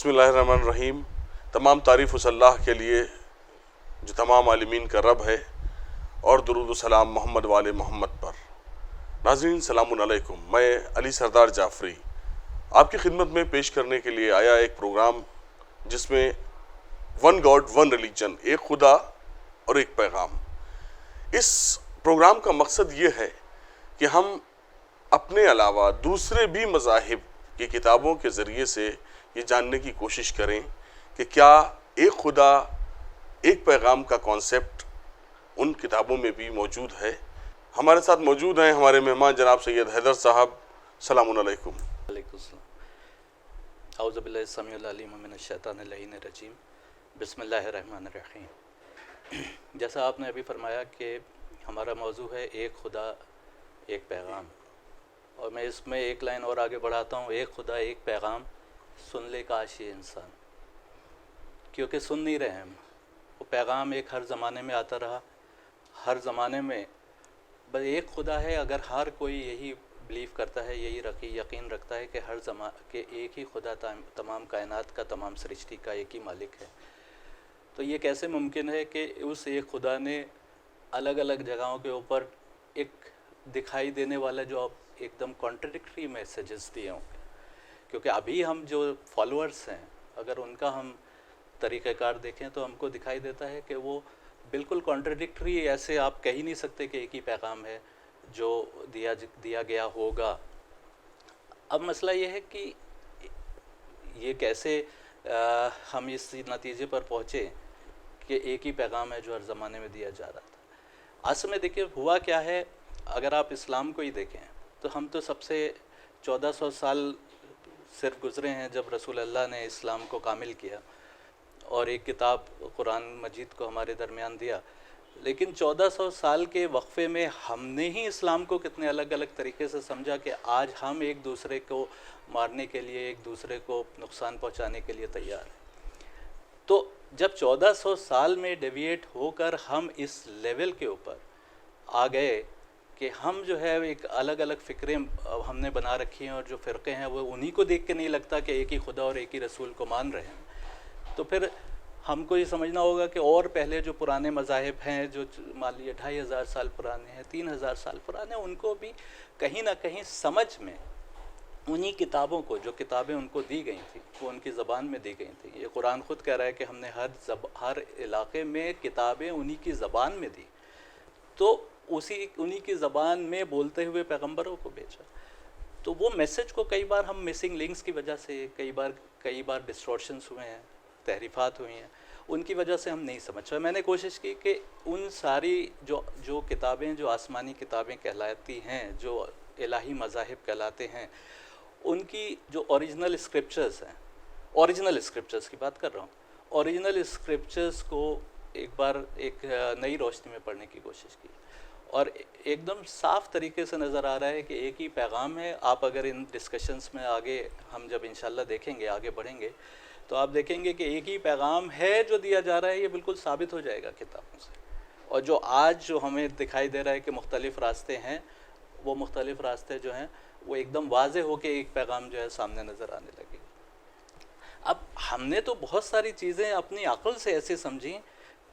बिस्मिल्लाहिर्रहमानिर्रहीम। तमाम तारीफ़ उस अल्लाह के लिए जो तमाम आलिमीन का रब है, और दुरूद व सलाम मोहम्मद वाले मोहम्मद पर। नाज़रीन सलामुन अलैकुम। मैं अली सरदार जाफ़री आपकी खिदमत में पेश करने के लिए आया एक प्रोग्राम जिसमें वन गॉड वन रिलीजन, एक खुदा और एक पैगाम। इस प्रोग्राम का मकसद ये है कि हम अपने अलावा दूसरे भी मज़ाहिब की किताबों के ज़रिए से ये जानने की कोशिश करें कि क्या एक खुदा एक पैगाम का कॉन्सेप्ट उन किताबों में भी मौजूद है। हमारे साथ मौजूद हैं हमारे मेहमान जनाब सैयद हैदर साहब। सलामुन अलैकुम। औज़ुबिल्लाहि समीउल अलीम मिनश शैतानिर रजीम। बिस्मिल्लाहिर्रहमानिर्रहीम। जैसा आपने अभी फरमाया कि हमारा मौजू है एक खुदा एक पैगाम, और मैं इसमें एक लाइन और आगे बढ़ाता हूँ, एक खुदा एक पैगाम सुन ले काश ये इंसान। क्योंकि सुन नहीं रहे हम। वो पैगाम एक हर ज़माने में आता रहा, हर ज़माने में बस एक खुदा है। अगर हर कोई यही बिलीव करता है, यही यकीन रखता है कि हर के एक ही खुदा तमाम कायनात का, तमाम सृष्टि का एक ही मालिक है, तो ये कैसे मुमकिन है कि उस एक खुदा ने अलग अलग जगहों के ऊपर एक दिखाई देने वाला जो एकदम कॉन्ट्रडिक्टरी मैसेजेस दिए होंगे। क्योंकि अभी हम जो फॉलोअर्स हैं, अगर उनका हम तरीक़ाकार देखें तो हमको दिखाई देता है कि वो बिल्कुल कॉन्ट्रडिक्टरी, ऐसे आप कह ही नहीं सकते कि एक ही पैगाम है जो दिया गया होगा। अब मसला ये है कि ये कैसे हम इस नतीजे पर पहुँचे कि एक ही पैगाम है जो हर ज़माने में दिया जा रहा था। असल में देखिए हुआ क्या है, अगर आप इस्लाम को ही देखें तो हम तो सबसे 1400 साल सिर्फ गुज़रे हैं जब रसूल अल्लाह ने इस्लाम को कामिल किया और एक किताब कुरान मजीद को हमारे दरमियान दिया। लेकिन 1400 साल के वक्फ़े में हमने ही इस्लाम को कितने अलग अलग तरीके से समझा कि आज हम एक दूसरे को मारने के लिए, एक दूसरे को नुकसान पहुंचाने के लिए तैयार हैं। तो जब 1400 साल में डेविएट होकर हम इस लेवल के ऊपर आ गए कि हम जो है एक अलग अलग फ़िक्रें हमने बना रखी हैं, और जो फ़िरक़े हैं वो उन्हीं को देख के नहीं लगता कि एक ही खुदा और एक ही रसूल को मान रहे हैं, तो फिर हमको ये समझना होगा कि और पहले जो पुराने मज़ाहिब हैं, जो मान लीजिए 2500 साल पुराने हैं, 3000 साल पुराने, उनको भी कहीं ना कहीं समझ में उन्हीं किताबों को, जो किताबें उनको दी गई थी, वो उनकी ज़बान में दी गई थी। ये कुरान ख़ुद कह रहा है कि हमने हर इलाके में किताबें उन्हीं की ज़बान में दी, तो उन्हीं की ज़बान में बोलते हुए पैगंबरों को भेजा। तो वो मैसेज को कई बार हम मिसिंग लिंक्स की वजह से, कई बार डिस्टॉर्शंस हुए हैं, तहरीफ़ात हुई हैं, उनकी वजह से हम नहीं समझ पाए। मैंने कोशिश की कि उन सारी जो किताबें, जो आसमानी किताबें कहलाती हैं, जो इलाही मज़ाहिब कहलाते हैं, उनकी जो ओरिजिनल स्क्रिप्चर्स हैं, ओरिजिनल स्क्रिप्चर्स की बात कर रहा हूँ, ओरिजिनल स्क्रिप्चर्स को एक बार एक नई रोशनी में पढ़ने की कोशिश की, और एकदम साफ़ तरीके से नज़र आ रहा है कि एक ही पैगाम है। आप अगर इन डिस्कशंस में आगे हम जब इंशाल्लाह देखेंगे, आगे बढ़ेंगे, तो आप देखेंगे कि एक ही पैगाम है जो दिया जा रहा है। ये बिल्कुल साबित हो जाएगा किताबों से। और जो आज जो हमें दिखाई दे रहा है कि मुख्तलिफ़ रास्ते हैं, वो मुख्तलिफ़ रास्ते जो हैं वो एकदम वाज़े हो के एक पैगाम जो है सामने नज़र आने लगे। अब हमने तो बहुत सारी चीज़ें अपनी अक़ल से ऐसे समझी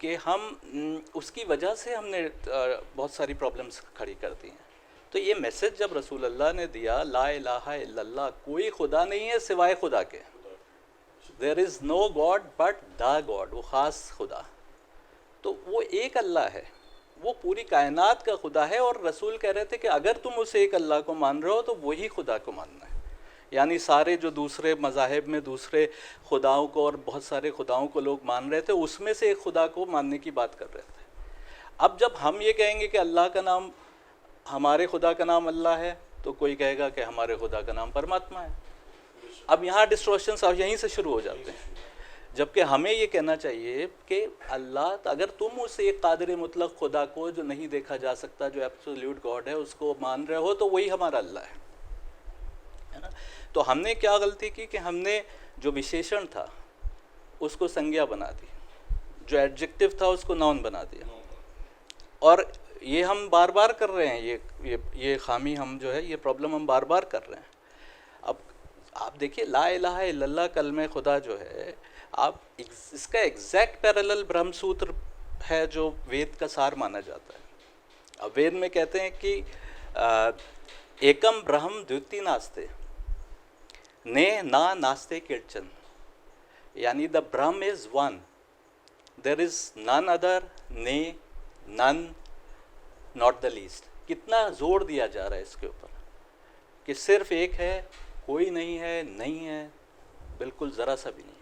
कि हम उसकी वजह से हमने बहुत सारी प्रॉब्लम्स खड़ी कर दी हैं। तो ये मैसेज जब रसूल अल्लाह ने दिया, ला इलाहा इल्लल्लाह, कोई खुदा नहीं है सिवाय खुदा के, there is no God but the God, वो ख़ास खुदा, तो वो एक अल्लाह है, वो पूरी कायनात का खुदा है। और रसूल कह रहे थे कि अगर तुम उस एक अल्लाह को मान रहे हो तो वही खुदा को मानना है। यानी सारे जो दूसरे मज़ाहिब में दूसरे खुदाओं को और बहुत सारे खुदाओं को लोग मान रहे थे, उसमें से एक खुदा को मानने की बात कर रहे थे। अब जब हम ये कहेंगे कि अल्लाह का नाम, हमारे खुदा का नाम अल्लाह है, तो कोई कहेगा कि हमारे खुदा का नाम परमात्मा है। अब यहाँ डिस्टॉर्शंस अब यहीं से शुरू हो जाते हैं, जबकि हमें ये कहना चाहिए कि अल्लाह, अगर तुम उस एक कादिर मुतलक खुदा को जो नहीं देखा जा सकता, जो एब्सोल्यूट गॉड है, उसको मान रहे हो, तो वही हमारा अल्लाह है ना। तो हमने क्या गलती की कि हमने जो विशेषण था उसको संज्ञा बना दी, जो एडजेक्टिव था उसको नाउन बना दिया, और ये हम बार बार कर रहे हैं। ये खामी हम जो है, ये प्रॉब्लम हम बार बार कर रहे हैं। अब आप देखिए ला इलाहा इल्लल्लाह कलमे खुदा जो है, आप इसका एग्जैक्ट पैरेलल ब्रह्म सूत्र है जो वेद का सार माना जाता है। अब वेद में कहते हैं कि एकम ब्रह्म द्वितीय नास्ते ने ना नास्ते किंचन, यानी the Brahma is one, there is none other, ने नन, नॉट द लीस्ट। कितना जोर दिया जा रहा है इसके ऊपर कि सिर्फ एक है, कोई नहीं है, नहीं है, बिल्कुल ज़रा सा भी नहीं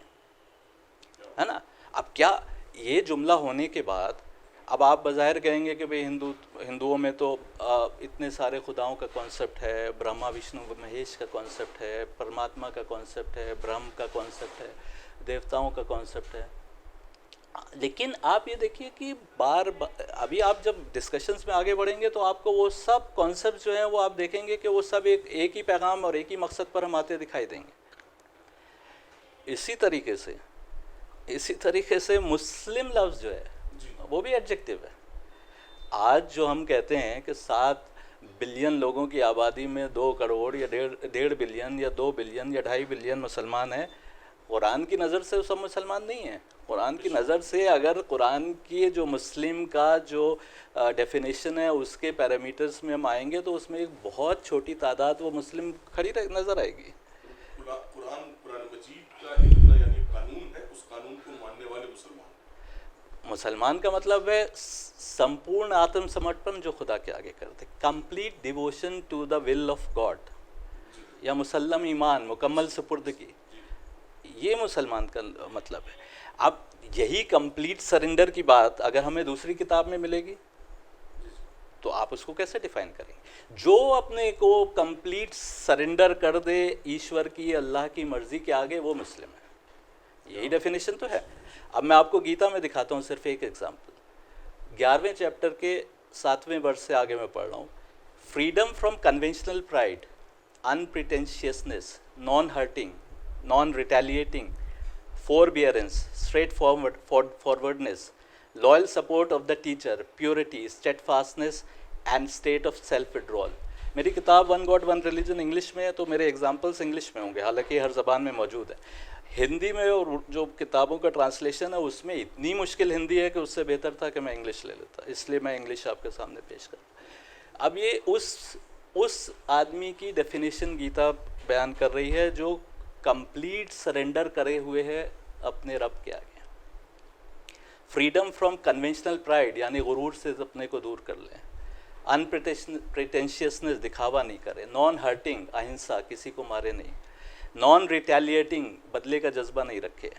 है ना। अब क्या ये जुमला होने के बाद अब आप बज़ाहिर कहेंगे कि भाई हिंदुओं में तो इतने सारे खुदाओं का कॉन्सेप्ट है, ब्रह्मा विष्णु महेश का कॉन्सेप्ट है, परमात्मा का कॉन्सेप्ट है, ब्रह्म का कॉन्सेप्ट है, देवताओं का कॉन्सेप्ट है। लेकिन आप ये देखिए कि अभी आप जब डिस्कशंस में आगे बढ़ेंगे तो आपको वो सब कॉन्सेप्ट जो हैं वो आप देखेंगे कि वो सब एक ही पैगाम और एक ही मकसद पर हम आते दिखाई देंगे। इसी तरीके से मुस्लिम लफ्ज़ जो है वो भी एडजेक्टिव है। आज जो हम कहते हैं कि 7 बिलियन लोगों की आबादी में 2 करोड़ या 1.5 बिलियन या 2 बिलियन या 2.5 बिलियन मुसलमान हैं, कुरान की नज़र से वो सब मुसलमान नहीं हैं। कुरान की नज़र से अगर कुरान की जो मुस्लिम का जो डेफिनेशन है उसके पैरामीटर्स में हम आएंगे तो उसमें एक बहुत छोटी तादाद वो मुस्लिम खड़ी नज़र आएगी। कुरान मजीद का एक यानी कानून है, उस कानून को मानने वाले मुसलमान का मतलब है संपूर्ण आत्मसमर्पण जो खुदा के आगे करते, complete devotion to the will of God, या मुसल्लम ईमान, मुकम्मल सुपुर्दगी, ये मुसलमान का मतलब है। अब यही कंप्लीट सरेंडर की बात अगर हमें दूसरी किताब में मिलेगी तो आप उसको कैसे डिफाइन करेंगे? जो अपने को कंप्लीट सरेंडर कर दे ईश्वर की, अल्लाह की मर्जी के आगे, वो मुस्लिम है। यही डेफिनेशन तो है। अब मैं आपको गीता में दिखाता हूँ सिर्फ एक एग्जाम्पल। 11वें चैप्टर के 7वें वर्ष से आगे मैं पढ़ रहा हूँ। Freedom from conventional pride, unpretentiousness, non hurting, non retaliating, forbearance, straightforwardness, loyal support of the teacher, purity, steadfastness and state of self withdrawal। मेरी किताब one God one religion English में है तो मेरे एग्जाम्पल्स इंग्लिश में होंगे, हालांकि हर ज़बान में मौजूद है। हिंदी में और जो किताबों का ट्रांसलेशन है उसमें इतनी मुश्किल हिंदी है कि उससे बेहतर था कि मैं इंग्लिश ले लेता, इसलिए मैं इंग्लिश आपके सामने पेश कर। अब ये उस आदमी की डेफिनेशन गीता बयान कर रही है जो कंप्लीट सरेंडर करे हुए है अपने रब के आगे। फ्रीडम फ्रॉम कन्वेंशनल प्राइड, यानी गुरूर से अपने को दूर कर लें। अनप्रिटेंशियसनेस, दिखावा नहीं करे। नॉन हर्टिंग, अहिंसा, किसी को मारे नहीं। नॉन रिटेलिएटिंग, बदले का जज्बा नहीं रखे।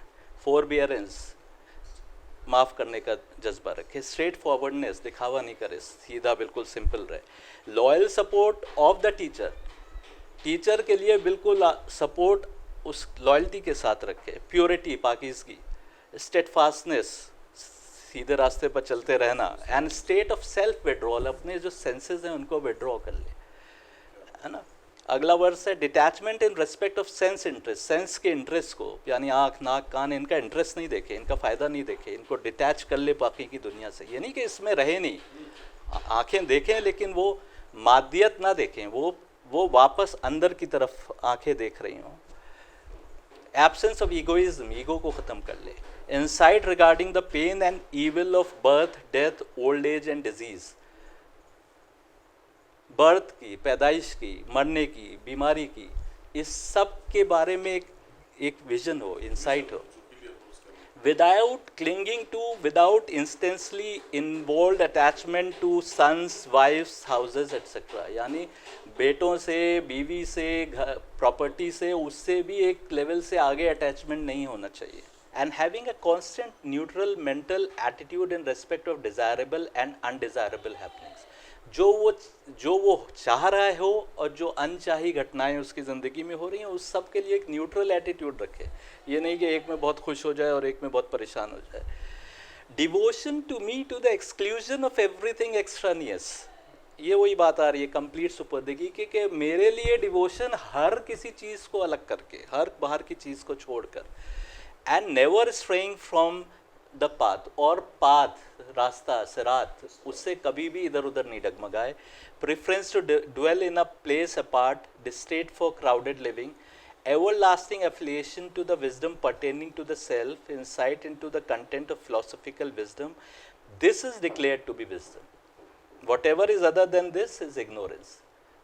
फोरबियरेंस, माफ़ करने का जज्बा रखे। स्ट्रेट फॉरवर्डनेस, दिखावा नहीं करे, सीधा बिल्कुल सिंपल रहे। Loyal support of the teacher, teacher के लिए बिल्कुल सपोर्ट उस लॉयल्टी के साथ रखे। प्योरिटी, पाकीज़गी। स्टेडफास्टनेस, सीधे रास्ते पर चलते रहना। And state of self withdrawal, अपने जो सेंसेस हैं उनको विड्रॉ कर ले, है ना। अगला वर्स है detachment in respect of sense interest, sense के इंटरेस्ट को, यानी आँख, नाक, कान, इनका इंटरेस्ट नहीं देखे, इनका फ़ायदा नहीं देखे, इनको डिटैच कर ले बाकी की दुनिया से। ये नहीं कि इसमें रहे नहीं, आँखें देखें लेकिन वो मादियत ना देखें, वो वापस अंदर की तरफ आँखें देख रही हों। एब्सेंस ऑफ ईगोइज्म, ईगो को ख़त्म कर ले। Insight regarding the pain and evil of birth, death, old age and disease, birth की, पैदाइश की, मरने की, बीमारी की, इस सब के बारे में एक विजन हो, इंसाइट हो। Without clinging to, without instantly involve attachment to sons, wives, houses etcetera, यानी बेटों से, बीवी से, घर, प्रॉपर्टी से, उससे भी एक लेवल से आगे अटैचमेंट नहीं होना चाहिए। And having a constant neutral mental attitude in respect of desirable and undesirable happenings, जो वो चाह रहा हो और जो अनचाही घटनाएं उसकी ज़िंदगी में हो रही हैं उस सब के लिए एक न्यूट्रल एटीट्यूड रखे। ये नहीं कि एक में बहुत खुश हो जाए और एक में बहुत परेशान हो जाए। Devotion to me to the exclusion of everything extraneous, ये वही बात आ रही है कंप्लीट सुपुर्दगी की कि मेरे लिए डिवोशन हर किसी चीज़ को अलग करके, हर बाहर की चीज़ को छोड़कर। And never straying from the path, और पाथ, रास्ता, सिरात, उससे कभी भी इधर उधर नहीं डगमगाए। Preference to dwell in a place apart, distaste for crowded living everlasting affiliation to the wisdom pertaining to the self, insight into the content of philosophical wisdom, this is declared to be wisdom. Whatever is other than this is ignorance.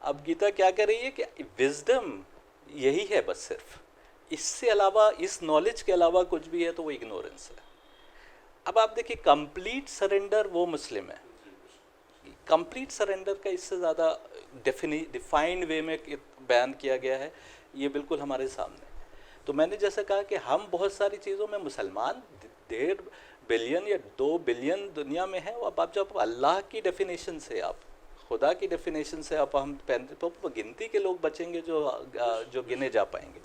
अब गीता क्या कह रही है कि wisdom यही है बस, सिर्फ इससे अलावा, इस नॉलेज के अलावा कुछ भी है तो वो इग्नोरेंस है। अब आप देखिए, कंप्लीट सरेंडर वो मुस्लिम है। कंप्लीट सरेंडर का इससे ज़्यादा डिफाइंड वे में बयान किया गया है, ये बिल्कुल हमारे सामने। तो मैंने जैसे कहा कि हम बहुत सारी चीज़ों में मुसलमान 1.5 बिलियन या 2 बिलियन दुनिया में है। अब आप जब अल्लाह की डेफिनेशन से, आप खुदा की डेफिनेशन से आप हम तो गिनती के लोग बचेंगे जो गिने जा पाएंगे।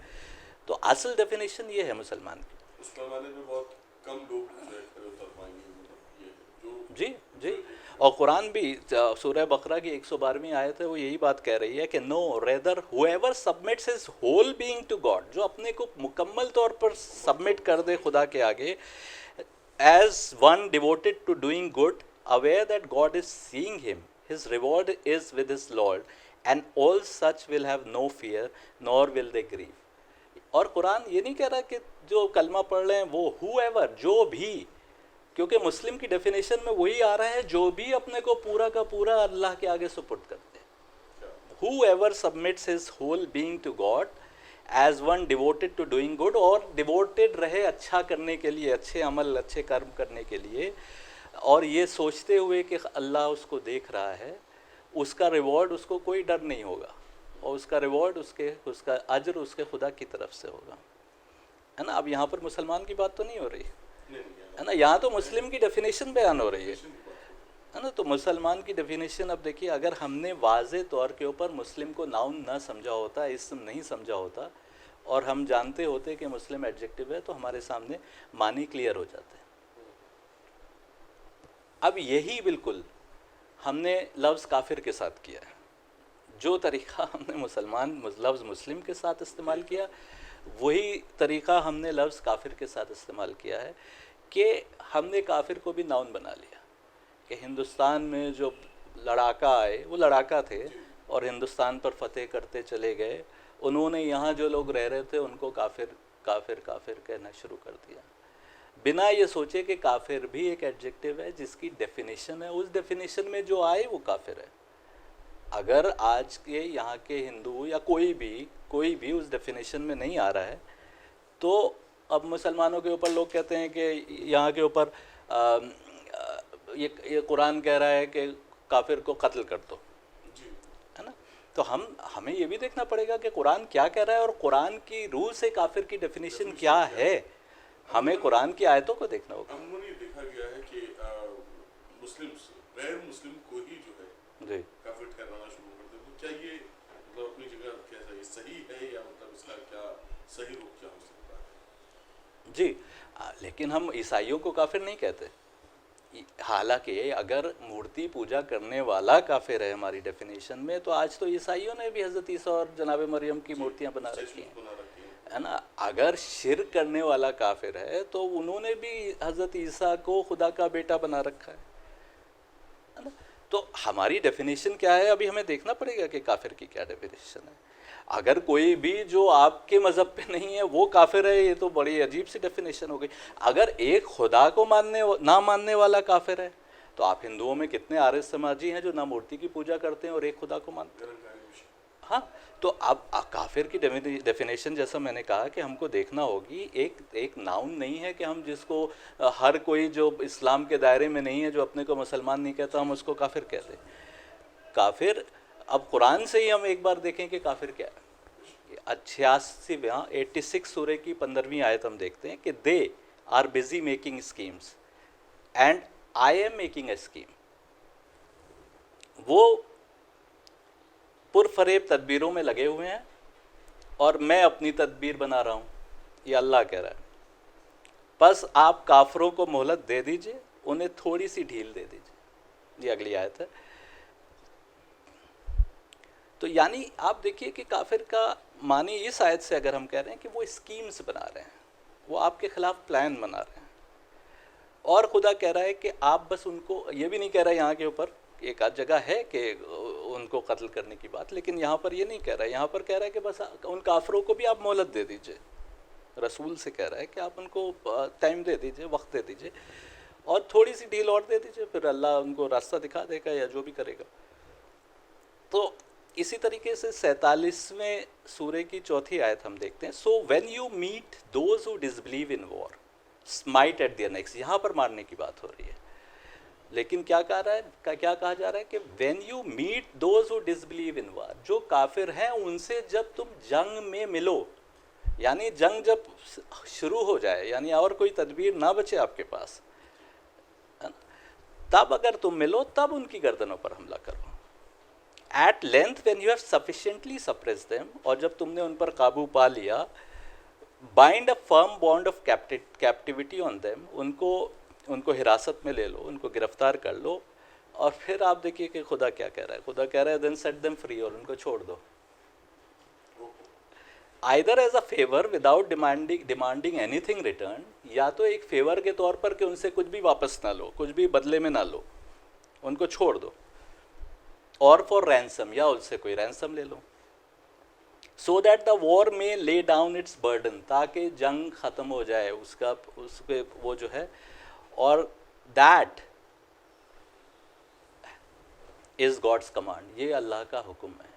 तो असल डेफिनेशन ये है मुसलमान की। उस पैमाने में बहुत कम लोग उतर पाएंगे जो जी जी। और कुरान भी सूरह बकरा की 112वीं आयत है, वो यही बात कह रही है कि no rather whoever submits his whole being to God, जो अपने को मुकम्मल तौर पर सबमिट कर दे खुदा के आगे, as one devoted to doing good, aware that God is seeing him, his reward is with his lord, and all such will have no fear nor will they grieve. और कुरान ये नहीं कह रहा कि जो कलमा पढ़ रहे हैं वो हुएवर, जो भी, क्योंकि मुस्लिम की डेफिनेशन में वही आ रहा है, जो भी अपने को पूरा का पूरा अल्लाह के आगे सुपुर्द करते हैं। Whoever submits his whole being to God as one devoted to doing good, और डिवोटेड रहे अच्छा करने के लिए, अच्छे अमल, अच्छे कर्म करने के लिए, और ये सोचते हुए कि अल्लाह उसको देख रहा है, उसका रिवॉर्ड, उसको कोई डर नहीं होगा, और उसका रिवॉर्ड, उसका अजर उसके खुदा की तरफ से होगा, है ना। अब यहाँ पर मुसलमान की बात तो नहीं हो रही है ना, यहाँ तो मुस्लिम की डेफिनेशन बयान हो रही है ना। तो मुसलमान की डेफिनेशन, अब देखिए, अगर हमने वाज़े तौर के ऊपर मुस्लिम को नाउन न समझा होता, इसम नहीं समझा होता, और हम जानते होते कि मुस्लिम एडजेक्टिव है, तो हमारे सामने मानी क्लियर हो जाते हैं। अब यही बिल्कुल हमने लफ्ज़ काफिर के साथ किया है। जो तरीक़ा हमने लफ्ज़ मुस्लिम के साथ इस्तेमाल किया, वही तरीक़ा हमने लफ्ज़ काफिर के साथ इस्तेमाल किया है, कि हमने काफिर को भी नाउन बना लिया। कि हिंदुस्तान में जो लड़ाका आए, वो लड़ाका थे और हिंदुस्तान पर फतेह करते चले गए, उन्होंने यहाँ जो लोग रह रहे थे उनको काफिर काफिर काफिर कहना शुरू कर दिया, बिना ये सोचे कि काफिर भी एक एडजेक्टिव है जिसकी डेफिनेशन है, उस डेफिनेशन में जो आए वो काफिर है। अगर आज के यहाँ के हिंदू या कोई भी उस डेफिनेशन में नहीं आ रहा है, तो अब मुसलमानों के ऊपर लोग कहते हैं कि यहाँ के ऊपर ये कुरान कह रहा है कि काफिर को कत्ल कर दो, है ना। तो हमें ये भी देखना पड़ेगा कि कुरान क्या कह रहा है, और कुरान की रूह से काफिर की डेफिनेशन क्या है। हमें कुरान की आयतों को देखना होगा। अमूमन देखा गया है कि मुस्लिम्स गैर मुस्लिम को ही जो है जी काफिर ठहराना शुरू कर देते। तो क्या ये मतलब अपनी जगह कैसा सही है, या मतलब इसका क्या सही रूप क्या हो सकता है? जी, लेकिन हम ईसाइयों को काफिर नहीं कहते। हालांकि अगर मूर्ति पूजा करने वाला काफिर है हमारी डेफिनेशन में, तो आज तो ईसाइयों ने भी हज़रत ईसा और जनाब मरियम की मूर्तियां बना रखी हैं, है ना। अगर शिर्क करने वाला काफिर है तो उन्होंने भी हज़रत ईसा को खुदा का बेटा बना रखा है ना। तो हमारी डेफिनेशन क्या है, अभी हमें देखना पड़ेगा कि काफिर की क्या डेफिनेशन है। अगर कोई भी जो आपके मज़हब पे नहीं है वो काफिर है, ये तो बड़ी अजीब सी डेफिनेशन हो गई। अगर एक खुदा को ना मानने वाला काफिर है, तो आप हिंदुओं में कितने आर्य समाजी हैं जो ना मूर्ति की पूजा करते हैं और एक खुदा को मानते हैं। हाँ, तो अब काफिर की डेफिनेशन, जैसा मैंने कहा कि हमको देखना होगी, एक नाउन नहीं है कि हम जिसको हर कोई जो इस्लाम के दायरे में नहीं है, जो अपने को मुसलमान नहीं कहता, हम उसको काफिर कहते हैं। काफिर, अब कुरान से ही हम एक बार देखें कि काफिर क्या है। 86 सूरह की 15वीं आयत हम देखते हैं कि they are busy making schemes and I am making a scheme. वो पुरफरेब तदबीरों में लगे हुए हैं और मैं अपनी तदबीर बना रहा हूँ, ये अल्लाह कह रहा है। बस आप काफरों को मोहलत दे दीजिए, उन्हें थोड़ी सी ढील दे दीजिए। ये अगली आयत है। तो यानी आप देखिए कि काफिर का मानी इस आयत से अगर हम कह रहे हैं कि वो स्कीम्स बना रहे हैं, वो आपके खिलाफ प्लान बना रहे हैं, और खुदा कह रहा है कि आप बस उनको, ये भी नहीं कह रहा है यहाँ के ऊपर एक आध जगह है कि उनको कत्ल करने की बात, लेकिन यहाँ पर ये नहीं कह रहा है। यहाँ पर कह रहा है कि बस उन काफिरों को भी आप मोहलत दे दीजिए, रसूल से कह रहा है कि आप उनको टाइम दे दीजिए, वक्त दे दीजिए और थोड़ी सी ढील और दे दीजिए, फिर अल्लाह उनको रास्ता दिखा देगा या जो भी करेगा। तो इसी तरीके से 47वें सूरे की चौथी आयत हम देखते हैं, so when you meet those who disbelieve in war smite at their necks. यहाँ पर मारने की बात हो रही है, लेकिन क्या कहा रहा है, क्या कहा जा रहा है कि when you meet those who disbelieve in war, जो काफिर हैं उनसे जब तुम जंग में मिलो, यानी जंग जब शुरू हो जाए, यानी और कोई तदबीर ना बचे आपके पास, तब अगर तुम मिलो तब उनकी गर्दनों पर हमला करो। At length when you have sufficiently suppress them, और जब तुमने उन पर काबू पा लिया, bind a firm bond of captivity on them, उनको हिरासत में ले लो, उनको गिरफ्तार कर लो। और फिर आप देखिए कि खुदा क्या कह रहा है, खुदा कह रहा है देन सेट देम फ्री, और उनको छोड़ दो। Either as a favour without demanding anything return, या तो एक फेवर के तौर पर कि उनसे कुछ भी वापस ना लो, कुछ भी बदले में ना लो, उनको छोड़ दो, और फॉर रैंसम, या उनसे कोई रैंसम ले लो, सो दैट द वॉर में ले डाउन इट्स बर्डन, ताकि जंग ख़त्म हो जाए उसके वो जो है, और दैट इज़ गॉड्स कमांड, ये अल्लाह का हुक्म है।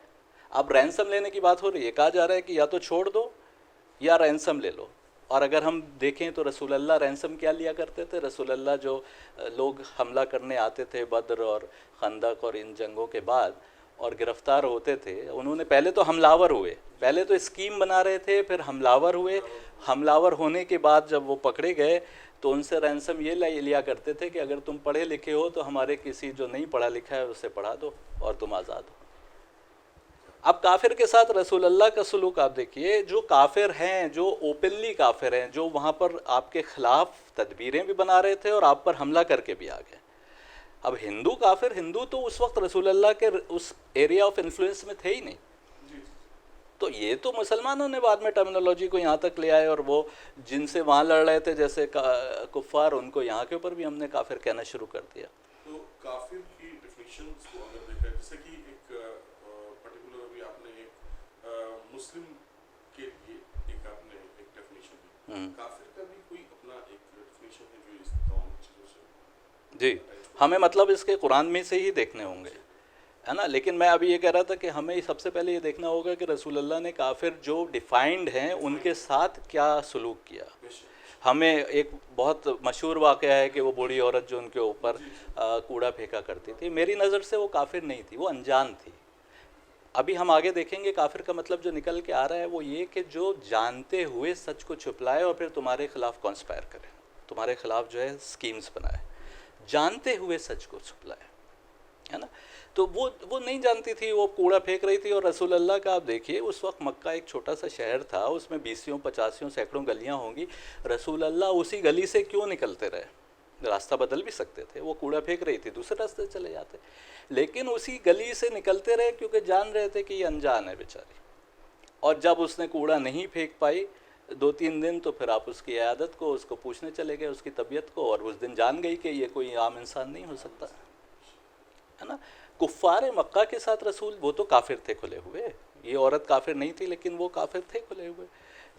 अब रैंसम लेने की बात हो रही है, कहा जा रहा है कि या तो छोड़ दो या रैंसम ले लो। और अगर हम देखें तो रसूल अल्लाह रैंसम क्या लिया करते थे? रसूल अल्लाह जो लोग हमला करने आते थे बद्र और खंदक और इन जंगों के बाद और गिरफ्तार होते थे, उन्होंने पहले तो हमलावर हुए, पहले तो स्कीम बना रहे थे, फिर हमलावर हुए। हमलावर होने के बाद जब वो पकड़े गए तो उनसे रैंसम ये लिया करते थे कि अगर तुम पढ़े लिखे हो तो हमारे किसी जो नहीं पढ़ा लिखा है उसे पढ़ा दो और तुम आज़ाद हो। अब काफिर के साथ रसूल अल्लाह का सलूक आप देखिए, जो काफिर हैं, जो ओपनली काफिर हैं, जो वहाँ पर आपके ख़िलाफ़ तदबीरें भी बना रहे थे और आप पर हमला करके भी आ गए। अब हिंदू काफिर, हिंदू तो उस वक्त रसूल अल्लाह के उस एरिया ऑफ इन्फ्लुएंस में थे ही नहीं, तो ये तो मुसलमानों ने बाद में टर्मिनोलॉजी को यहाँ तक ले आए, और वो जिनसे वहाँ लड़ रहे थे जैसे कुफ़ार, उनको यहाँ के ऊपर भी हमने काफिर कहना शुरू कर दिया। तो काफिर की डेफिनेशन को अगर देखा, जैसे कि एक पर्टिकुलर अभी आपने एक मुस्लिम के लिए एक आपने एक डेफिनेशन दी, काफिर का भी कोई अपना एक डेफिनेशन है जो इस तमाम चीज़ों से जी हमें मतलब इसके कुरान में से ही देखने होंगे, है ना। लेकिन मैं अभी ये कह रहा था कि हमें सबसे पहले ये देखना होगा कि रसूल अल्लाह ने काफिर जो डिफाइंड हैं उनके साथ क्या सलूक किया। हमें एक बहुत मशहूर वाक़या है कि वो बूढ़ी औरत जो उनके ऊपर कूड़ा फेंका करती थी, मेरी नज़र से वो काफिर नहीं थी, वो अनजान थी। अभी हम आगे देखेंगे काफिर का मतलब जो निकल के आ रहा है वो ये कि जो जानते हुए सच को छुपलाए और फिर तुम्हारे खिलाफ कॉन्स्पायर करे, तुम्हारे खिलाफ जो है स्कीम्स बनाए, जानते हुए सच को छुपलाए, है ना। तो वो नहीं जानती थी, वो कूड़ा फेंक रही थी। और रसूल अल्लाह का आप देखिए, उस वक्त मक्का एक छोटा सा शहर था, उसमें 20 50 सैकड़ों गलियां होंगी। रसूल अल्लाह उसी गली से क्यों निकलते रहे? रास्ता बदल भी सकते थे, वो कूड़ा फेंक रही थी, दूसरे रास्ते चले जाते, लेकिन उसी गली से निकलते रहे क्योंकि जान रहे थे कि ये अनजान है बेचारी। और जब उसने कूड़ा नहीं फेंक पाई 2-3 दिन, तो फिर आप उसकी इयादत को, उसको पूछने चले गए उसकी तबीयत को, और उस दिन जान गई कि ये कोई आम इंसान नहीं हो सकता, है ना। कुफ़ार मक्का के साथ रसूल, वो तो काफिर थे खुले हुए, ये औरत काफिर नहीं थी लेकिन वो काफिर थे खुले हुए।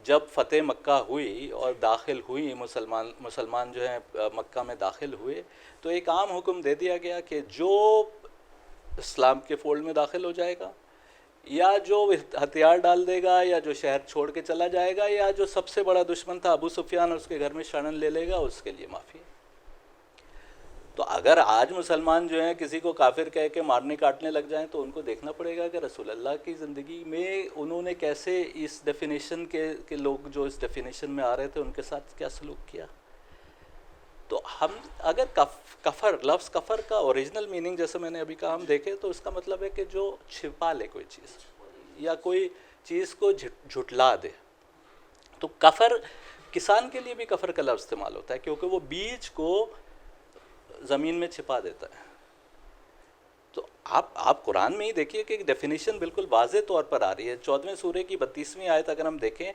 जब फ़तेह मक्का हुई और दाखिल हुई, मुसलमान जो है मक्का में दाखिल हुए, तो एक आम हुक्म दे दिया गया कि जो इस्लाम के फोल्ड में दाखिल हो जाएगा, या जो हथियार डाल देगा, या जो शहर छोड़ के चला जाएगा, या जो सबसे बड़ा दुश्मन था अबू सुफियान उसके घर में शरण ले लेगा, उसके लिए माफ़ी। तो अगर आज मुसलमान जो हैं किसी को काफिर कह के मारने काटने लग जाएं, तो उनको देखना पड़ेगा कि रसूल अल्लाह की ज़िंदगी में उन्होंने कैसे इस डेफिनेशन के लोग जो इस डेफिनेशन में आ रहे थे उनके साथ क्या सलूक किया। तो हम अगर कफर, लफ्ज़ कफर का ओरिजिनल मीनिंग जैसे मैंने अभी कहा हम देखें तो इसका मतलब है कि जो छिपा ले कोई चीज़ या कोई चीज़ को झुटला दे। तो कफर, किसान के लिए भी कफर का लफ्ज़ इस्तेमाल होता है क्योंकि वो बीज को ज़मीन में छिपा देता है। तो आप कुरान में ही देखिए कि डेफिनेशन बिल्कुल वाज़े तौर पर आ रही है। 14वें सूरे की 32वीं आयत अगर हम देखें,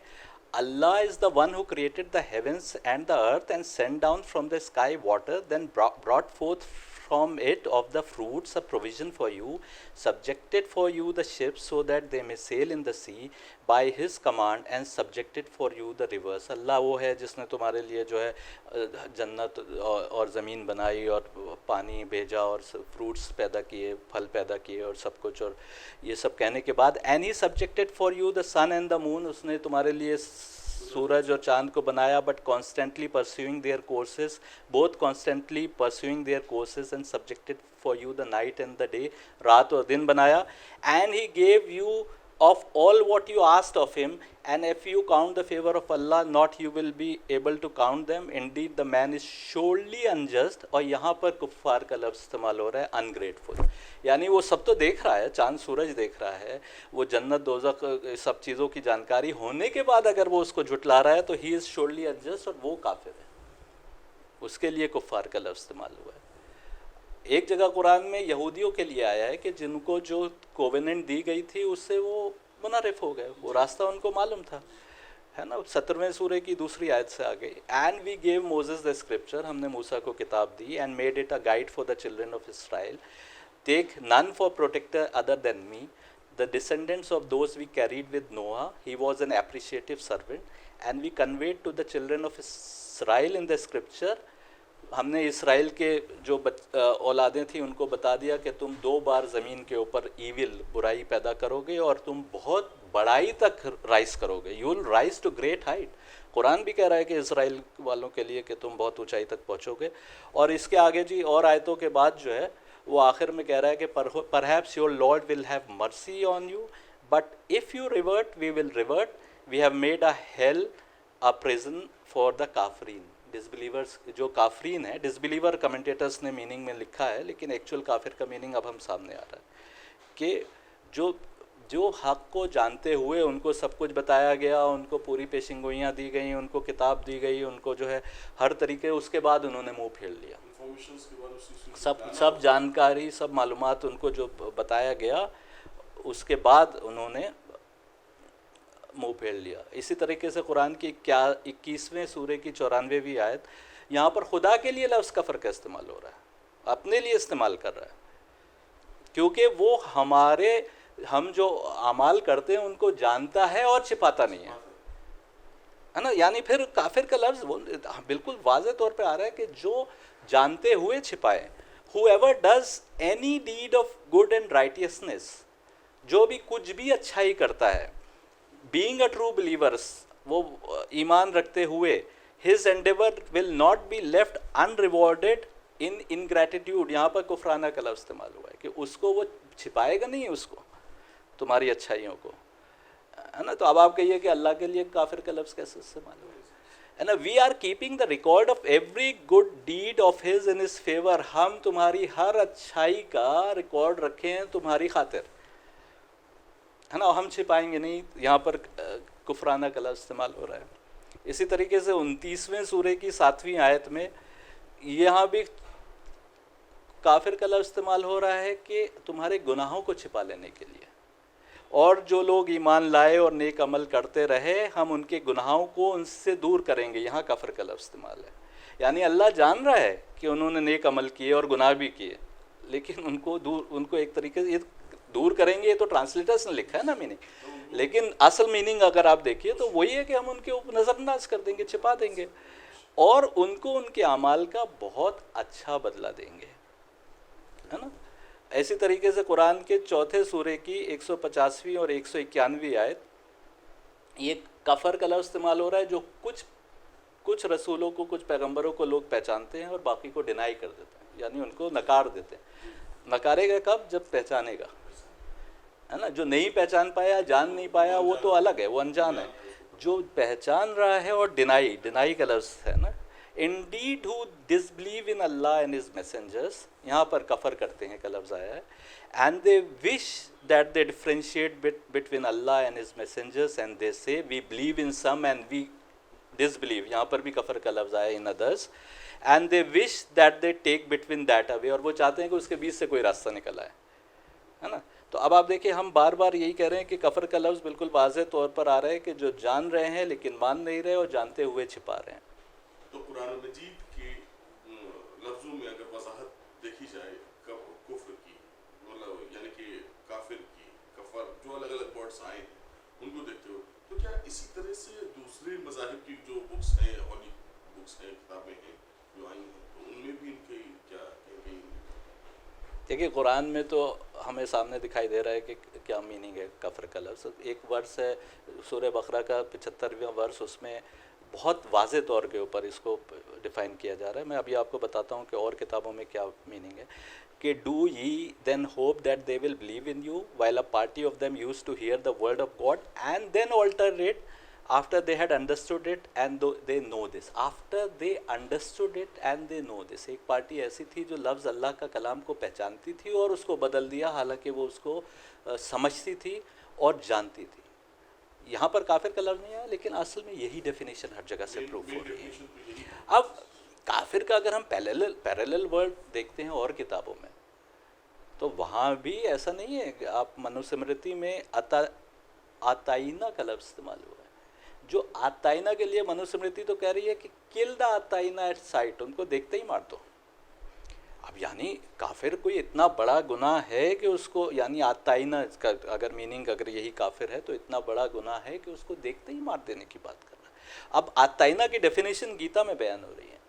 Allah is the one who created the heavens and the earth and sent down from the sky water, then brought forth from it of the fruits a provision for you, subjected for you the ships so that they may sail in the sea by his command, and subjected for you the rivers. अल्लाह वो है जिसने तुम्हारे लिए जो है जन्नत और ज़मीन बनाई और पानी भेजा और फ्रूट्स पैदा किए, फल पैदा किए और सब कुछ। और ये सब कहने के बाद and he subjected for you the sun and the moon, उसने तुम्हारे लिए सूरज और चांद को बनाया, but constantly pursuing their courses, both constantly pursuing their courses, and subjected for you the night and the day, रात और दिन बनाया। And he gave you of all what you asked of him, and if you count the favor of Allah, not you will be able to count them. Indeed the man is surely unjust. और यहाँ पर कुफ़ार का लफ्ज़ इस्तेमाल हो रहा है ungrateful, यानी वो सब तो देख रहा है, चांद सूरज देख रहा है, वो जन्नत दोज़ख सब चीज़ों की जानकारी होने के बाद अगर वो उसको झुटला रहा है तो he is surely unjust, और वो काफिर है, उसके लिए कुफ़ार का लफ्ज़ इस्तेमाल हुआ है। एक जगह कुरान में यहूदियों के लिए आया है कि जिनको जो कोवेनेंट दी गई थी उससे वो मुनरिफ हो गए, वो रास्ता उनको मालूम था, है ना। 17वें सूरे की दूसरी आयत से आगे, and we gave Moses the scripture, हमने मूसा को किताब दी, and made it a guide for the children of Israel, take none for protector other than me, the descendants of those we carried with Noah, he was an appreciative servant, and we conveyed to the children of Israel in the scripture, हमने Israel के जो औलादें थी उनको बता दिया कि तुम 2 बार ज़मीन के ऊपर ईविल बुराई पैदा करोगे और तुम बहुत बड़ाई तक राइज करोगे, you will rise to great height. Quran भी कह रहा है कि इसराइल वालों के लिए कि तुम बहुत ऊंचाई तक पहुंचोगे। और इसके आगे जी और आयतों के बाद जो है वो आखिर में कह रहा है कि perhaps your lord will have mercy on you, but if you revert we will revert, we have made a hell a prison for the काफरीन। डिसबिलीवर्स जो काफरीन है, डिसबिलीवर कमेंटेटर्स ने मीनिंग में लिखा है, लेकिन एक्चुअल काफिर का मीनिंग अब हम सामने आ रहा है कि जो हक़ को जानते हुए उनको सब कुछ बताया गया, उनको पूरी पेशिंगोइयाँ दी गई, उनको किताब दी गई, उनको जो है हर तरीके, उसके बाद उन्होंने मुँह फेर लिया, सब जानकारी सब मालूमात उनको जो बताया गया उसके बाद उन्होंने मुँह फेर लिया। इसी तरीके से कुरान की 21वें सूरे की 94वीं आयत, यहाँ पर खुदा के लिए लफ्ज़ कफ़र का इस्तेमाल हो रहा है, अपने लिए इस्तेमाल कर रहा है, क्योंकि वो हम जो अमाल करते हैं उनको जानता है और छिपाता नहीं है ना। यानी फिर काफिर का लफ्ज़ बिल्कुल वाज़े तौर पे आ रहा है कि जो जानते हुए छिपाए, whoever does any deed of good and righteousness, जो भी कुछ भी अच्छाई करता है, being a true believers, वो ईमान रखते हुए, his endeavor will not be left unrewarded in ingratitude, यहाँ पर कुफराना का लफ्ज़ इस्तेमाल हुआ है कि उसको वो छिपाएगा नहीं उसको, तुम्हारी अच्छाइयों को, है ना। तो अब आप कहिए कि अल्लाह के लिए काफिर का लफ्ज़ कैसे इस्तेमाल हुआ है ना। We are keeping the record of every good deed of his in his favour, हम तुम्हारी हर अच्छाई का रिकॉर्ड रखे हैं तुम्हारी खातिर, है ना, हम छिपाएंगे नहीं। यहाँ पर कुफराना का लफ्ज़ इस्तेमाल हो रहा है। इसी तरीके से 29वें सूरे की 7वीं आयत में यहाँ भी काफिर का लफ्ज़ इस्तेमाल हो रहा है कि तुम्हारे गुनाहों को छिपा लेने के लिए, और जो लोग ईमान लाए और नेक अमल करते रहे हम उनके गुनाहों को उनसे दूर करेंगे, यहाँ काफिर का लफ्ज़ इस्तेमाल है। यानी अल्लाह जान रहा है कि उन्होंने नेक अमल किए और गुनाह भी किए, लेकिन उनको एक तरीके से दूर करेंगे, ये तो ट्रांसलेटर्स ने लिखा है ना मीनिंग, लेकिन असल मीनिंग अगर आप देखिए तो वही है कि हम उनके ऊपर नज़रअंदाज कर देंगे, छिपा देंगे, और उनको उनके अमाल का बहुत अच्छा बदला देंगे, है ना। ऐसी तरीके से कुरान के 4थे सूरे की 150वीं और 191वीं आयत, ये कफ़र का लफ्ज़ इस्तेमाल हो रहा है, जो कुछ रसूलों को, कुछ पैगंबरों को लोग पहचानते हैं और बाकी को डिनाई कर देते हैं, यानी उनको नकार देते हैं। नकारेगा कब? जब पहचानेगा, है ना। जो नहीं पहचान पाया, जान नहीं पाया, वो तो अलग है, वो अनजान है। जो पहचान रहा है और डिनाई का लफ्ज़ है ना, indeed who disbelieve in Allah and his messengers, यहाँ पर कफ़र करते हैं का लफ्ज़ आया है, and they wish that they differentiate between Allah and his messengers and they say we believe in some and we disbelieve, यहाँ पर भी कफ़र का लफ्ज़ आया in others, and they wish that they take between that away, और वो चाहते हैं कि उसके बीच से कोई रास्ता निकल आए, है ना। तो अब आप देखिए, हम बार बार यही कह रहे हैं कि कफ़र का लफ्ज़ बिल्कुल वाज़े तौर पर आ रहा है कि जो जान रहे हैं लेकिन मान नहीं रहे और जानते हुए छिपा रहे हैं। तो कुरान मजीद के लफ्ज़ों में अगर वजाहत देखी जाए कुफ्र की, मतलब यानी कि काफिर की, कफर, जो अलग अलग वर्ड्स आए हैं उनको देखते हो, तो क्या इसी तरह से दूसरे मज़ाहिब की जो बुक्स हैं, हॉली बुक्स हैं, किताबें हैं जो आई हैं, तो उनमें भी इनके क्या कहीं? देखिए, कुरान में तो हमें सामने दिखाई दे रहा है कि क्या मीनिंग है कफर का लफ्ज़। एक वर्स है सूरह बकरा का 75वां वर्स, उसमें बहुत वाज़े तौर के ऊपर इसको डिफ़ाइन किया जा रहा है। मैं अभी आपको बताता हूँ कि और किताबों में क्या मीनिंग है कि do ye then hope that they will believe in you while a party of them used to hear the word of God and then alter it after they had understood it and they know this, after they understood it and they know this। एक party ऐसी थी जो लफ्ज़ अल्लाह का कलाम को पहचानती थी और उसको बदल दिया, हालांकि वो उसको समझती थी और जानती थी। यहाँ पर काफिर का लफ्ज़ नहीं आया, लेकिन असल में यही डेफिनेशन हर जगह से प्रूफ हो रही है। अब काफिर का अगर हम पैरेलल वर्ड देखते हैं और किताबों में, तो वहाँ भी ऐसा नहीं है कि आप मनुस्मृति में आताइना का लफ्ज़ इस्तेमाल हुआ है। जो आताइना के लिए मनुस्मृति तो कह रही है कि किल द आताइना एट साइट, उनको देखते ही मार दो। अब यानी काफिर कोई इतना बड़ा गुनाह है कि उसको, यानी आताइना इसका अगर मीनिंग अगर यही काफिर है तो इतना बड़ा गुनाह है कि उसको देखते ही मार देने की बात कर रहा है। अब आताइना की डेफिनेशन गीता में बयान हो रही है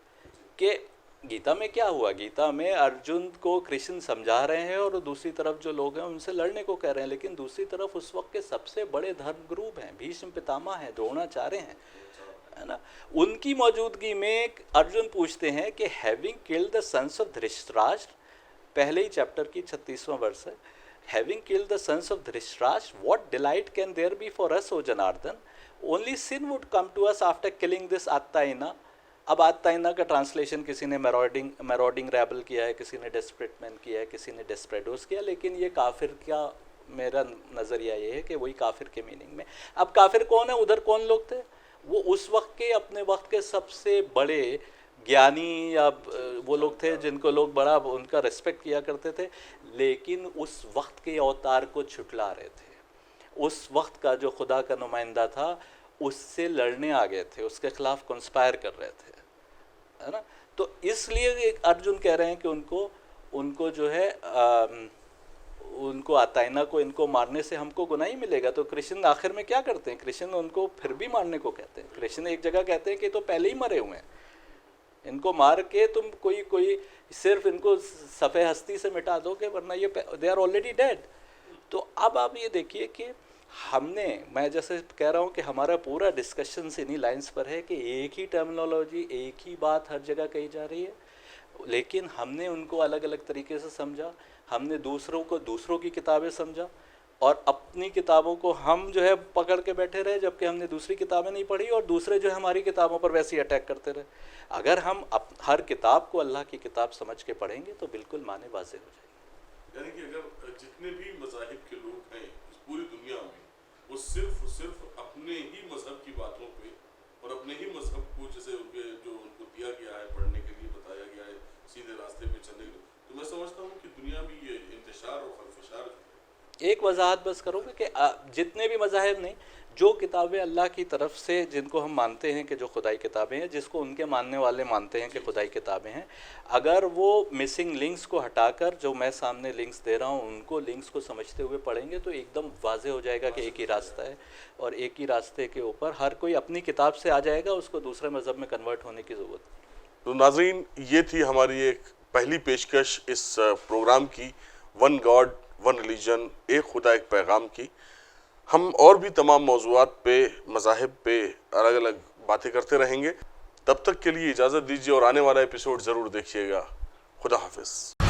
कि गीता में क्या हुआ। गीता में अर्जुन को कृष्ण समझा रहे हैं और दूसरी तरफ जो लोग हैं उनसे लड़ने को कह रहे हैं, लेकिन दूसरी तरफ उस वक्त के सबसे बड़े धर्मगुरु हैं, भीष्म पितामह हैं, द्रोणाचार्य हैं, है ना। उनकी मौजूदगी में अर्जुन पूछते हैं कि having killed the sons of Dhritarashtra, पहले ही चैप्टर की 36वां वर्ष है, having killed the sons of Dhritarashtra what delight can there be for us O Janardan, only sin would come to us after killing this आत्ताइना। अब आत्ताइना का ट्रांसलेशन किसी ने मैरोडिंग रैबल किया है, किसी ने डेस्परेट मैन किया है, किसी ने डेस्परेडोस किया, लेकिन ये काफिर का मेरा नज़रिया ये है कि वही काफिर के मीनिंग में। अब काफिर कौन है, उधर कौन लोग थे, वो उस वक्त के अपने वक्त के सबसे बड़े ज्ञानी या वो लोग थे जिनको लोग बड़ा उनका रिस्पेक्ट किया करते थे, लेकिन उस वक्त के अवतार को छुटला रहे थे। उस वक्त का जो खुदा का नुमाइंदा था उससे लड़ने आ गए थे, उसके खिलाफ कंस्पायर कर रहे थे, है ना। तो इसलिए अर्जुन कह रहे हैं कि उनको जो है उनको आताइना को इनको मारने से हमको गुनाह ही मिलेगा। तो कृष्ण आखिर में क्या करते हैं, कृष्ण उनको फिर भी मारने को कहते हैं। कृष्ण एक जगह कहते हैं कि तो पहले ही मरे हुए हैं, इनको मार के तुम कोई सिर्फ इनको सफ़े हस्ती से मिटा दोगे, वरना ये दे आर ऑलरेडी डेड। तो अब आप ये देखिए कि मैं जैसे कह रहा हूँ कि हमारा पूरा डिस्कशन इन्हीं लाइंस पर है कि एक ही टर्मिनोलॉजी, एक ही बात हर जगह कही जा रही है, लेकिन हमने उनको अलग अलग तरीके से समझा। हमने दूसरों को दूसरों की किताबें समझा और अपनी किताबों को हम जो है पकड़ के बैठे रहे, जबकि हमने दूसरी किताबें नहीं पढ़ी और दूसरे जो है हमारी किताबों पर वैसे ही अटैक करते रहे। अगर हम हर किताब को अल्लाह की किताब समझ के पढ़ेंगे तो बिल्कुल माने वाज़े हो जाएंगे। यानी कि अगर जितने भी मज़ाहिब के लोग हैं इस पूरी दुनिया में, वो सिर्फ अपने ही मज़हब की बातों पे और अपने ही मज़हब को, जैसे उनके जो उनको दिया गया है पढ़ने के लिए, बताया गया है सीधे रास्ते पे चलने के लिए, तो मैं समझता हूँ कि दुनिया में ये इंतशार और खलफशार एक वजाहत बस करूँगा कि जितने भी मज़ाहिब नहीं, जो किताबें अल्लाह की तरफ से जिनको हम मानते हैं कि जो खुदाई किताबें हैं, जिसको उनके मानने वाले मानते हैं कि खुदाई किताबें हैं, अगर वो मिसिंग लिंक्स को हटाकर जो मैं सामने लिंक्स दे रहा हूँ उनको लिंक्स को समझते हुए पढ़ेंगे तो एकदम वाज़े हो जाएगा कि एक ही रास्ता है और एक ही रास्ते के ऊपर हर कोई अपनी किताब से आ जाएगा, उसको दूसरे मज़हब में कन्वर्ट होने की ज़रूरत नहीं। तो नाज़रीन, ये थी हमारी एक पहली पेशकश इस प्रोग्राम की, वन गॉड वन रिलीजन, एक खुदा एक पैगाम की। हम और भी तमाम मौज़ूआत पे, मज़ाहिब पे अलग अलग बातें करते रहेंगे। तब तक के लिए इजाज़त दीजिए और आने वाला एपिसोड ज़रूर देखिएगा। खुदा हाफिज़।